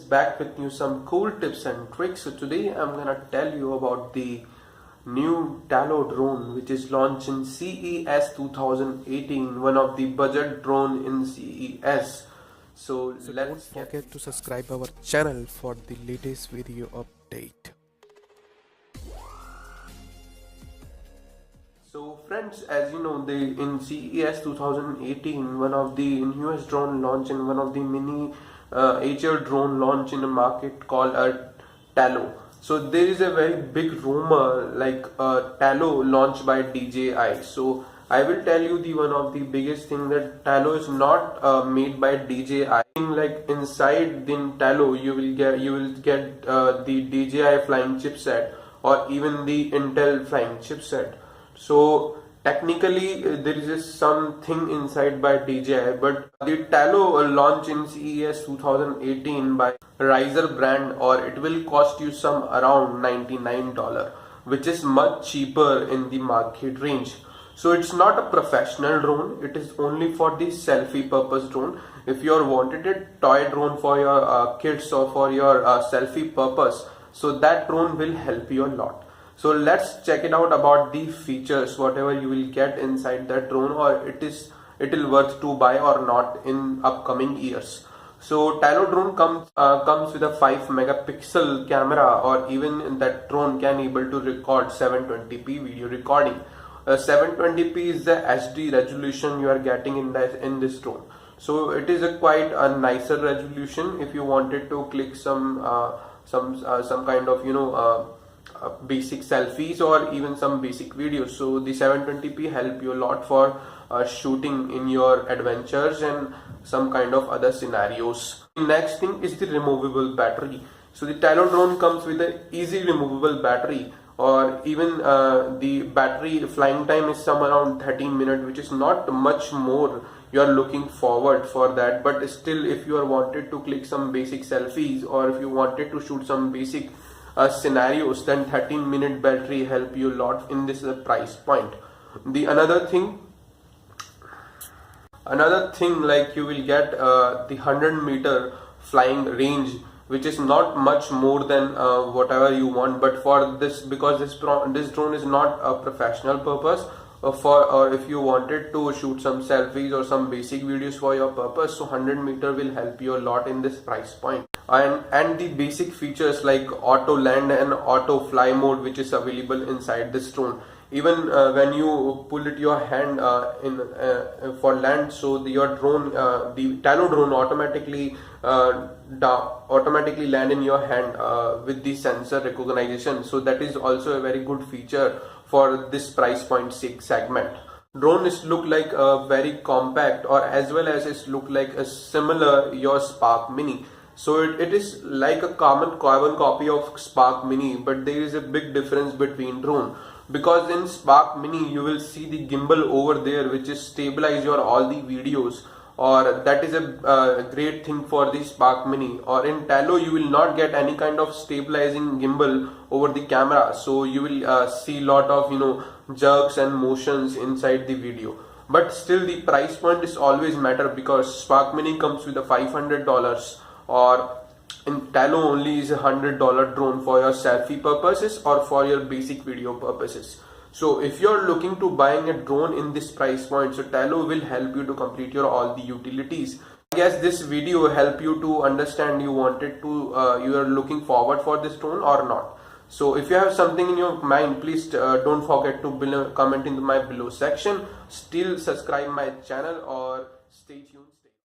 Back with you some cool tips and tricks. So today I'm gonna tell you about the new Tello drone which is launched in CES 2018, one of the budget drone in CES. So Don't forget to subscribe our channel for the latest video update. So friends, as you know, in CES 2018, one of the newest drone launch and one of the miniature drone launch in the market called Tello. So there is a very big rumor like Tello launched by DJI. So I will tell you the one of the biggest thing that Tello is not made by DJI. Like inside the Tello, you will get the DJI flying chipset or even the Intel flying chipset. So technically there is just something inside by DJI, but the Tello launch in CES 2018 by Ryze brand, or it will cost you some around $99, which is much cheaper in the market range. So it's not a professional drone, it is only for the selfie purpose drone. If you are wanted a toy drone for your kids or for your selfie purpose, so that drone will help you a lot. So let's check it out about the features, whatever you will get inside that drone, or it will worth to buy or not in upcoming years. So Tello drone comes with a 5 megapixel camera, or even that drone can able to record 720p video recording. 720p is the HD resolution you are getting in this drone. So it is a quite a nicer resolution if you wanted to click some kind of basic selfies or even some basic videos. So the 720p help you a lot for shooting in your adventures and some kind of other scenarios. The next thing is the removable battery. So the Tello drone comes with an easy removable battery, or even the battery flying time is some around 13 minutes, which is not much more you are looking forward for that. But still, if you are wanted to click some basic selfies, or if you wanted to shoot some basic scenarios, then 13-minute battery help you a lot in this price point. The another thing like you will get the 100-meter flying range, which is not much more than whatever you want. But for this, because this drone is not a professional purpose, or if you wanted to shoot some selfies or some basic videos for your purpose, so 100-meter will help you a lot in this price point. And the basic features like auto land and auto fly mode, which is available inside this drone. Even when you pull it your hand for land, so your drone, the Tello drone automatically land in your hand with the sensor recognition. So that is also a very good feature for this price point segment. Drone is look like a very compact, or as well as it look like a similar your Spark Mini. So it is like a carbon copy of Spark Mini, but there is a big difference between drone, because in Spark Mini you will see the gimbal over there, which is stabilize your all the videos, or that is a great thing for the Spark Mini. Or in Tello you will not get any kind of stabilizing gimbal over the camera, so you will see lot of jerks and motions inside the video. But still the price point is always matter, because Spark Mini comes with a $500, or in Tello only is $100 drone for your selfie purposes or for your basic video purposes. So if you're looking to buying a drone in this price point, so Tello will help you to complete your all the utilities. I guess this video help you to understand you are looking forward for this drone or not. So if you have something in your mind, please don't forget to comment in my below section. Still subscribe my channel or stay tuned.